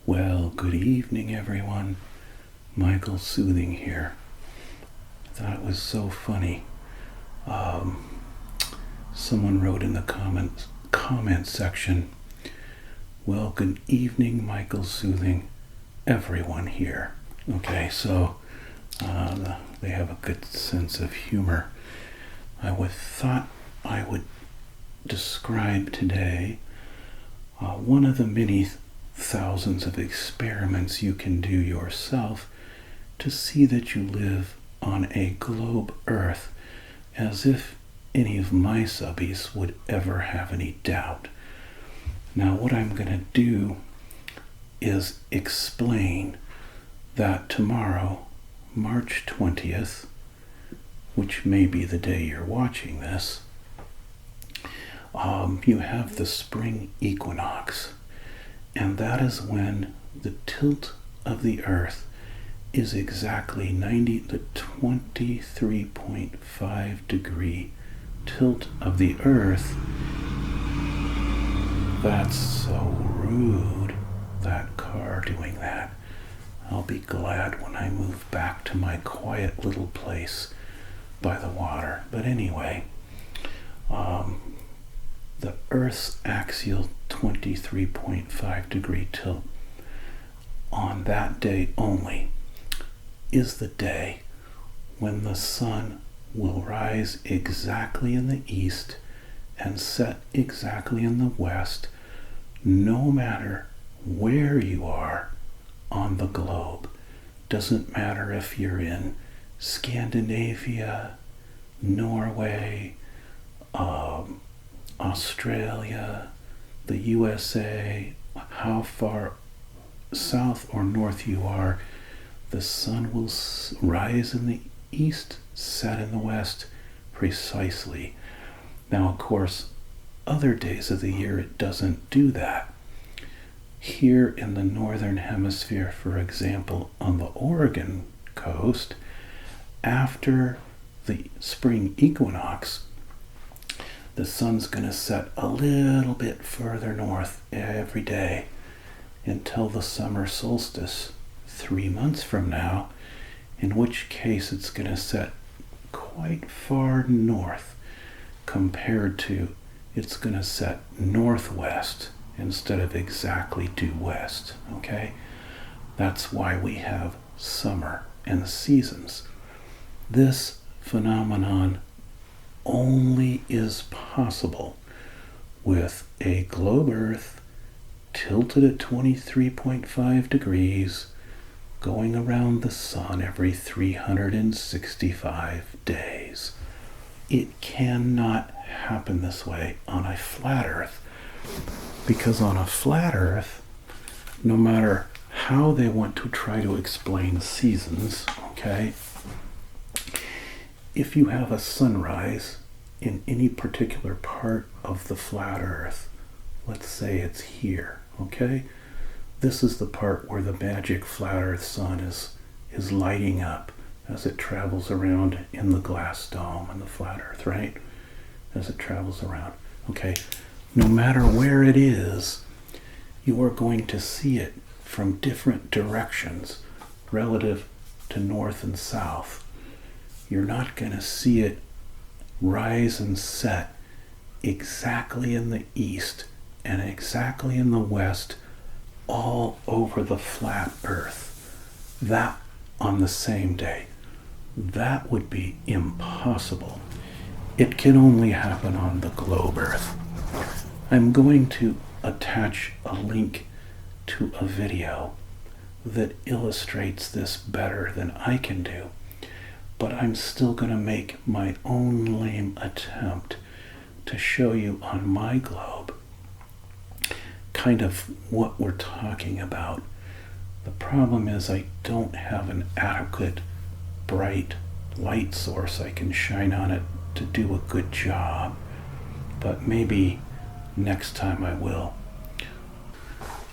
Well, good evening, everyone. Michael Soothing here. I thought it was so funny. Someone wrote in the comment section, well, good evening, Michael Soothing, everyone here. Okay, so they have a good sense of humor. I thought I would describe today one of the many thousands of experiments you can do yourself to see that you live on a globe Earth, as if any of my subbies would ever have any doubt. Now, what I'm going to do is explain that tomorrow, March 20th, which may be the day you're watching this, you have the Spring Equinox, and that is when the tilt of the Earth is exactly the 23.5 degree tilt of the Earth. That's so rude, that car doing that. I'll be glad when I move back to my quiet little place by the water. But anyway, the Earth's axial 23.5 degree tilt on that day only is the day when the sun will rise exactly in the east and set exactly in the west, no matter where you are on the globe. Doesn't matter if you're in Scandinavia, Norway, Australia, the USA, how far south or north you are, the sun will rise in the east, set in the west, precisely. Now, of course, other days of the year it doesn't do that. Here in the northern hemisphere, for example, on the Oregon coast, after the spring equinox, the sun's going to set a little bit further north every day until the summer solstice 3 months from now, in which case it's going to set quite far north compared to it's going to set northwest instead of exactly due west. Okay? That's why we have summer and seasons. This phenomenon only is possible with a globe Earth tilted at 23.5 degrees going around the sun every 365 days. It cannot happen this way on a flat Earth, because on a flat Earth, no matter how they want to try to explain seasons, okay, if you have a sunrise in any particular part of the flat Earth, let's say it's here, okay? This is the part where the magic flat Earth sun is lighting up as it travels around in the glass dome and the flat Earth, right? As it travels around. Okay, no matter where it is, you are going to see it from different directions relative to north and south. You're not going to see it rise and set exactly in the east and exactly in the west all over the flat Earth. That on the same day. That would be impossible. It can only happen on the globe Earth. I'm going to attach a link to a video that illustrates this better than I can do. But I'm still going to make my own lame attempt to show you on my globe kind of what we're talking about. The problem is I don't have an adequate bright light source I can shine on it to do a good job, but maybe next time I will.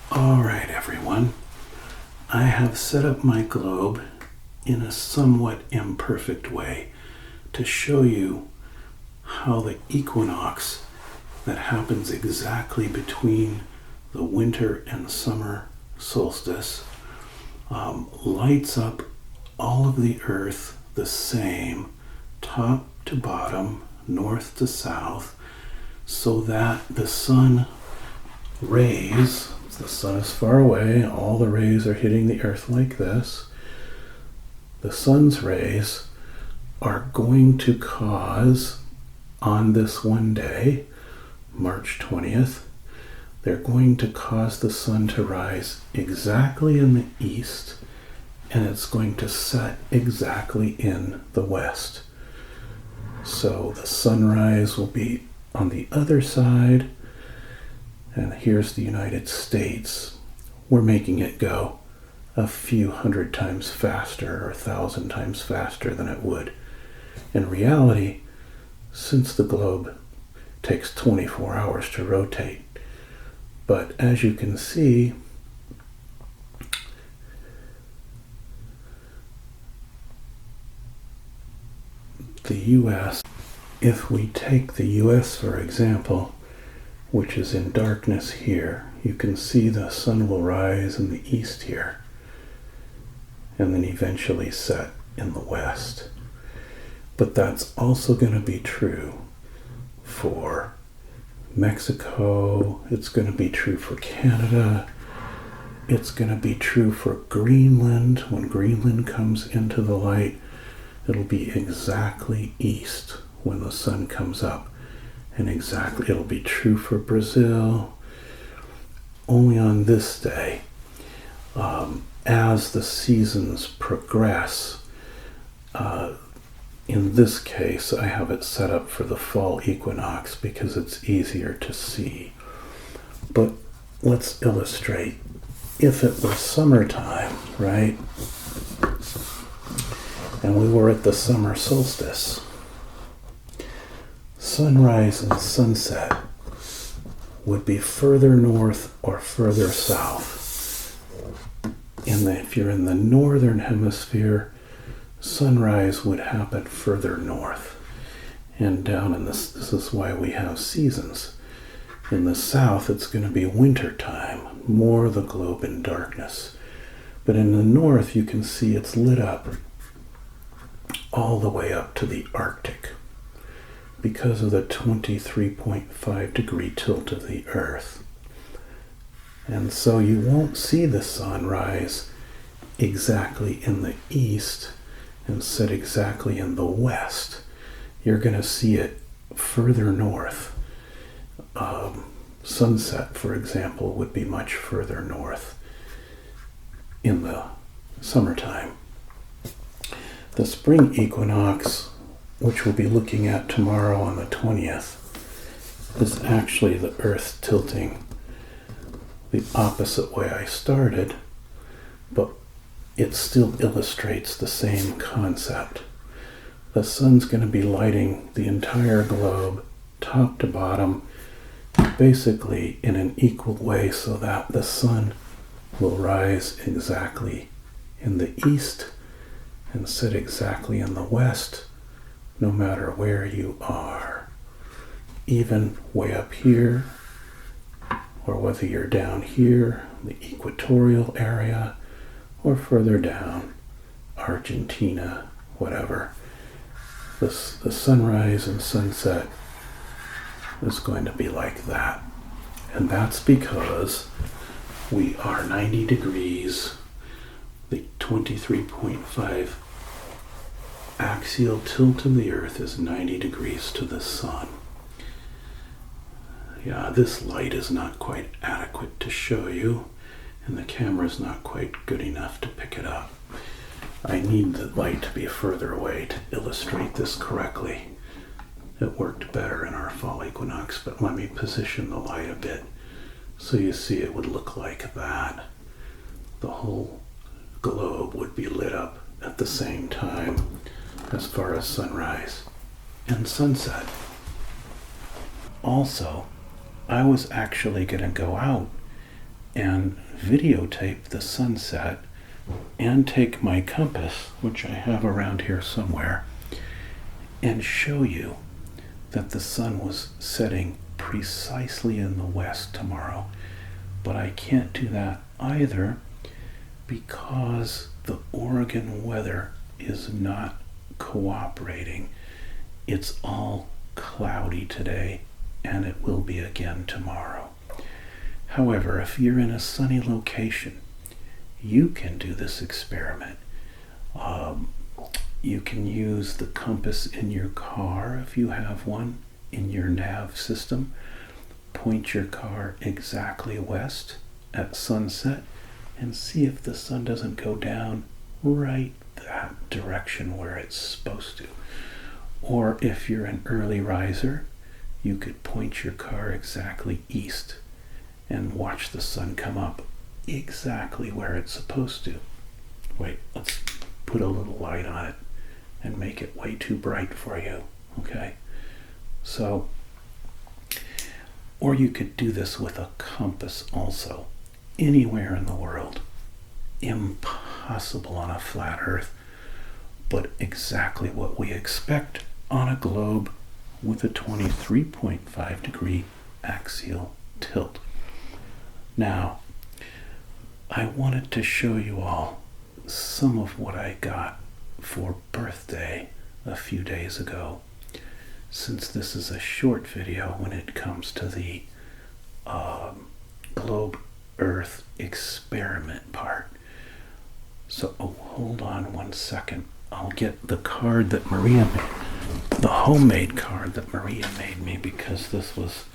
All right, everyone. I have set up my globe in a somewhat imperfect way to show you how the equinox that happens exactly between the winter and summer solstice lights up all of the Earth the same, top to bottom, north to south, so that the sun rays, the sun is far away, all the rays are hitting the Earth like this. The sun's rays are going to cause, on this one day, March 20th, they're going to cause the sun to rise exactly in the east, and it's going to set exactly in the west. So the sunrise will be on the other side, and here's the United States. We're making it go a few hundred times faster or 1,000 times faster than it would. In reality, since the globe takes 24 hours to rotate. But as you can see, the US, if we take the US for example, which is in darkness here, you can see the sun will rise in the east here and then eventually set in the west. But that's also going to be true for Mexico, it's going to be true for Canada, it's going to be true for Greenland. When Greenland comes into the light, it'll be exactly east when the sun comes up. And exactly, it'll be true for Brazil. Only on this day, as the seasons progress, in this case, I have it set up for the fall equinox because it's easier to see. But let's illustrate. If it were summertime, right, and we were at the summer solstice, sunrise and sunset would be further north or further south. If you're in the northern hemisphere, sunrise would happen further north. And down in this is why we have seasons. In the south, it's going to be winter time, more of the globe in darkness. But in the north, you can see it's lit up all the way up to the Arctic because of the 23.5 degree tilt of the Earth. And so you won't see the sun rise exactly in the east and set exactly in the west. You're going to see it further north. Sunset, for example, would be much further north in the summertime. The spring equinox, which we'll be looking at tomorrow on the 20th, is actually the Earth tilting the opposite way I started, but it still illustrates the same concept. The sun's going to be lighting the entire globe, top to bottom, basically in an equal way so that the sun will rise exactly in the east and set exactly in the west, no matter where you are. Even way up here, or whether you're down here, the equatorial area, or further down, Argentina, whatever. The sunrise and sunset is going to be like that. And that's because we are 90 degrees, the 23.5 axial tilt of the Earth is 90 degrees to the sun. Yeah, this light is not quite adequate to show you, and the camera's not quite good enough to pick it up. I need the light to be further away to illustrate this correctly. It worked better in our fall equinox, but let me position the light a bit so you see it would look like that. The whole globe would be lit up at the same time as far as sunrise and sunset. Also, I was actually going to go out and videotape the sunset and take my compass, which I have around here somewhere, and show you that the sun was setting precisely in the west tomorrow. But I can't do that either because the Oregon weather is not cooperating. It's all cloudy today, and it will be again tomorrow. However, if you're in a sunny location, you can do this experiment. You can use the compass in your car, if you have one, in your nav system. Point your car exactly west at sunset and see if the sun doesn't go down right that direction where it's supposed to. Or if you're an early riser, you could point your car exactly east and watch the sun come up exactly where it's supposed to. Wait, let's put a little light on it and make it way too bright for you, okay? So, or you could do this with a compass also, anywhere in the world. Impossible on a flat Earth, but exactly what we expect on a globe with a 23.5 degree axial tilt. Now, I wanted to show you all some of what I got for birthday a few days ago, since this is a short video when it comes to the globe Earth experiment part. So, hold on one second. I'll get the card that Maria made, the homemade card that Maria made me, because this was,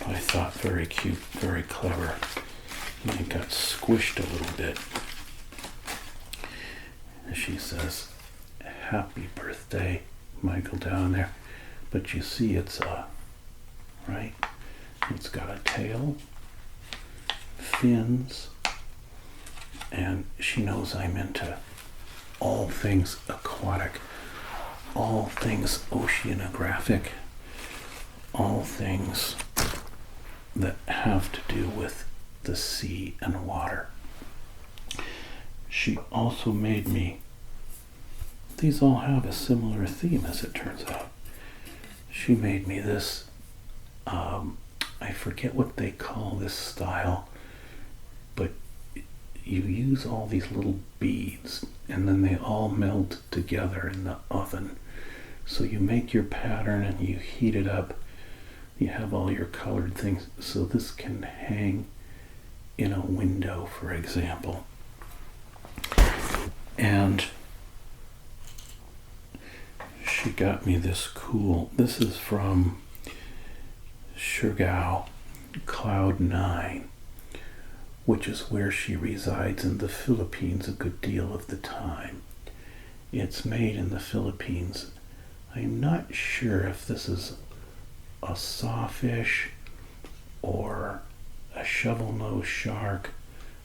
I thought, very cute, very clever. And it got squished a little bit. And she says, "Happy birthday, Michael," down there. But you see it's right? It's got a tail, fins, and she knows I'm into all things aquatic, all things oceanographic, all things that have to do with the sea and water. She also made me, these all have a similar theme as it turns out. She made me this, I forget what they call this style, but you use all these little beads and then they all melt together in the oven. So you make your pattern and you heat it up. You have all your colored things. So this can hang in a window, for example. And she got me this cool, this is from Siargao Cloud 9, which is where she resides in the Philippines a good deal of the time. It's made in the Philippines. I'm not sure if this is a sawfish or a shovel-nosed shark,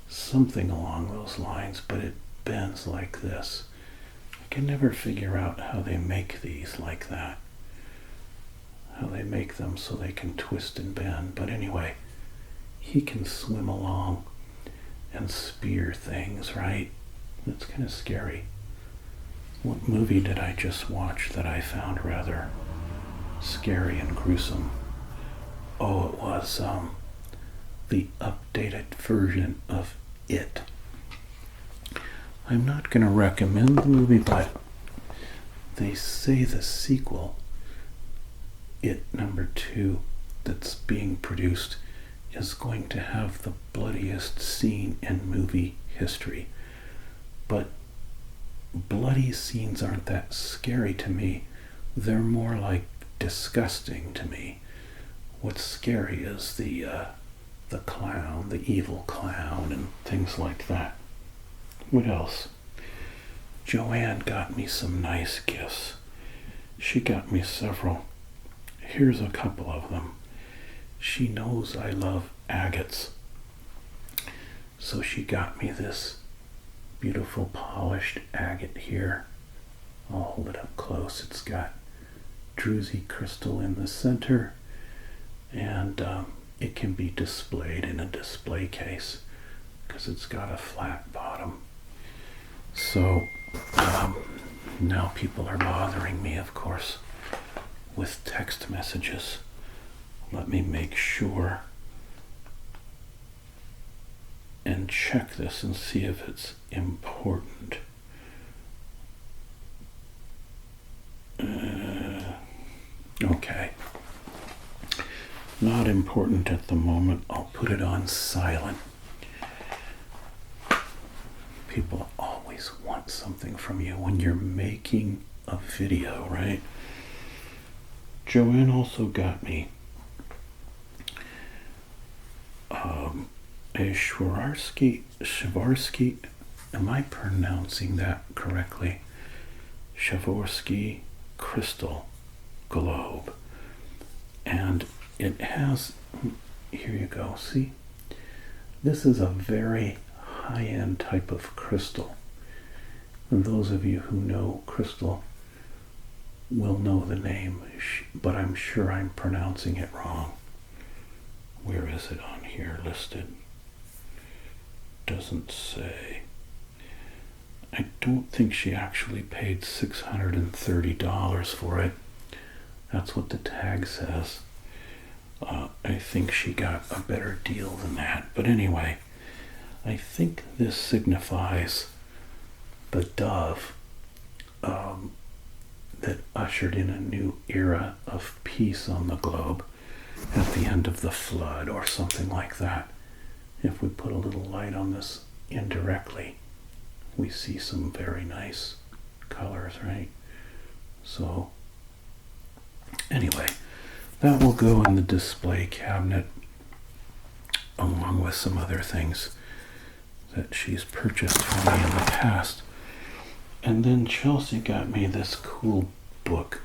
something along those lines, but it bends like this. I can never figure out how they make these like that, how they make them so they can twist and bend. But anyway, he can swim along and spear things, right? It's kind of scary. What movie did I just watch that I found rather scary and gruesome? Oh, it was the updated version of It. I'm not going to recommend the movie, but they say the sequel, It number 2, that's being produced is going to have the bloodiest scene in movie history. But bloody scenes aren't that scary to me. They're more like disgusting to me. What's scary is the clown, the evil clown, and things like that. What else? Joanne got me some nice gifts. She got me several. Here's a couple of them. She knows I love agates. So she got me this beautiful polished agate here. I'll hold it up close. It's got druzy crystal in the center, and it can be displayed in a display case because it's got a flat bottom. So now people are bothering me, of course, with text messages. Let me make sure and check this and see if it's important. Okay. Not important at the moment. I'll put it on silent. People always want something from you when you're making a video, right? Joanne also got me a Shavarsky, am I pronouncing that correctly? Shavarsky crystal globe. And it has, here you go, see? This is a very high-end type of crystal. And those of you who know crystal will know the name, but I'm sure I'm pronouncing it wrong. Where is it on here listed? Doesn't say. I don't think she actually paid $630 for it. That's what the tag says. I think she got a better deal than that. But anyway, I think this signifies the dove that ushered in a new era of peace on the globe at the end of the flood or something like that. If we put a little light on this indirectly, we see some very nice colors, right? So anyway, that will go in the display cabinet along with some other things that she's purchased for me in the past. And then Chelsea got me this cool book,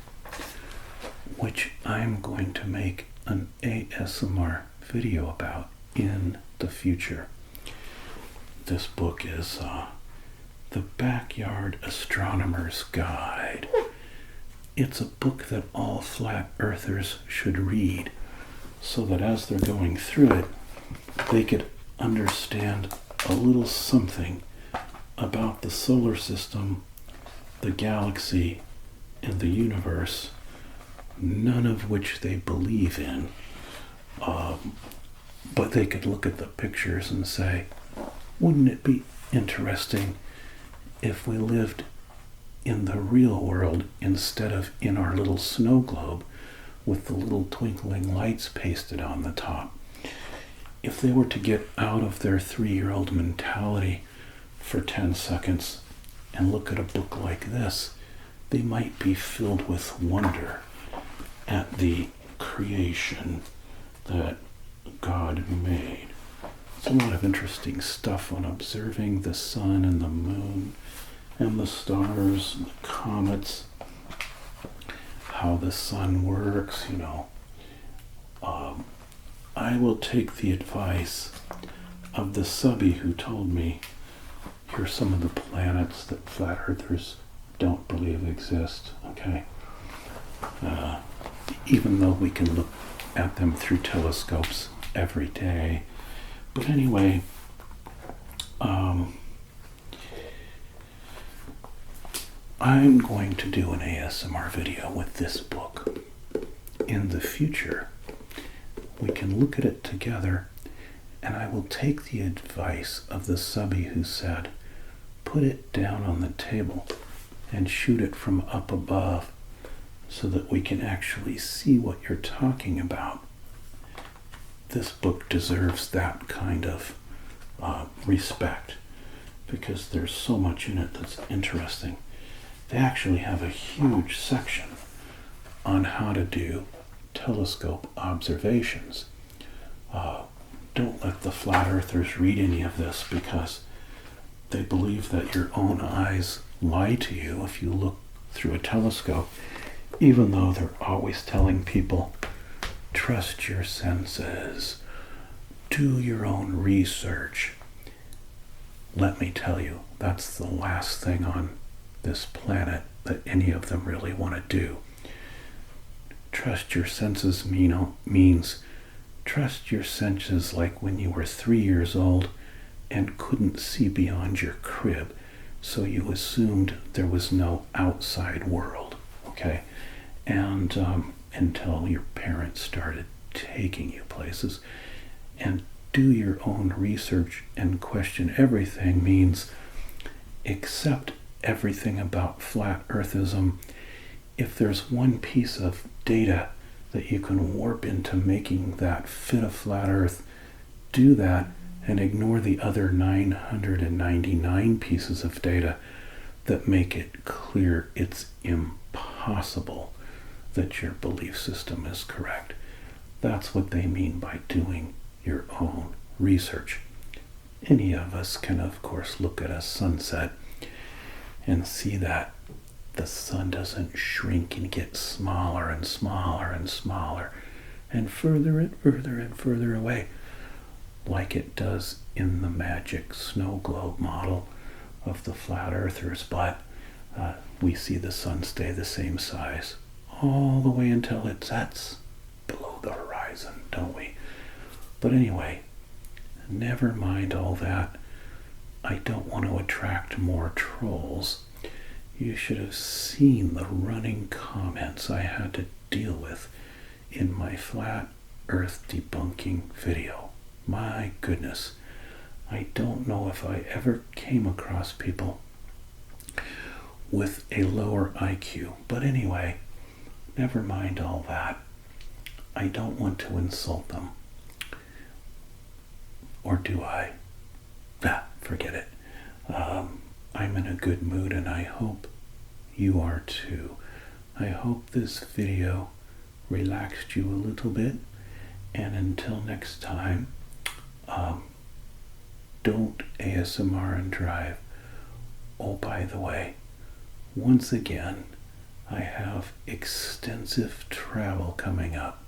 which I'm going to make an ASMR video about in the future. This book is The Backyard Astronomer's Guide. It's a book that all flat earthers should read so that as they're going through it, they could understand a little something about the solar system, the galaxy, and the universe, none of which they believe in. But they could look at the pictures and say, wouldn't it be interesting if we lived in the real world instead of in our little snow globe with the little twinkling lights pasted on the top? If they were to get out of their 3-year-old mentality for 10 seconds and look at a book like this, they might be filled with wonder at the creation that God made. It's a lot of interesting stuff on observing the sun and the moon and the stars and the comets, how the sun works, you know. I will take the advice of the subby who told me, here's some of the planets that flat earthers don't believe exist, okay? Even though we can look at them through telescopes every day. But anyway, I'm going to do an ASMR video with this book. In the future, we can look at it together, and I will take the advice of the subby who said, put it down on the table and shoot it from up above so that we can actually see what you're talking about. This book deserves that kind of respect because there's so much in it that's interesting. They actually have a huge section on how to do telescope observations. Don't let the flat earthers read any of this because they believe that your own eyes lie to you if you look through a telescope, even though they're always telling people, trust your senses, do your own research. Let me tell you, that's the last thing on this planet that any of them really want to do. Trust your senses means trust your senses like when you were 3 years old and couldn't see beyond your crib, so you assumed there was no outside world, okay? And until your parents started taking you places. And do your own research and question everything means accept everything about flat earthism. If there's one piece of data that you can warp into making that fit a flat earth, do that and ignore the other 999 pieces of data that make it clear it's impossible that your belief system is correct. That's what they mean by doing your own research. Any of us can, of course, look at a sunset and see that the sun doesn't shrink and get smaller and smaller and smaller and further and further and further away, like it does in the magic snow globe model of the flat earthers, but we see the sun stay the same size all the way until it sets below the horizon, don't we? But anyway, never mind all that. I don't want to attract more trolls. You should have seen the running comments I had to deal with in my flat earth debunking video. My goodness, I don't know if I ever came across people with a lower IQ. But anyway, never mind all that. I don't want to insult them. Or do I? Forget it. I'm in a good mood and I hope you are too. I hope this video relaxed you a little bit. And until next time, don't ASMR and drive. Oh, by the way, once again, I have extensive travel coming up,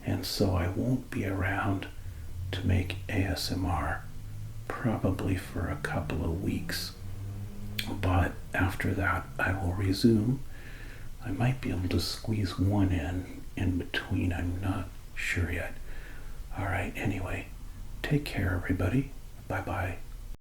and so I won't be around to make ASMR probably for a couple of weeks. But after that, I will resume. I might be able to squeeze one in between. I'm not sure yet. All right, anyway, take care, everybody. Bye-bye.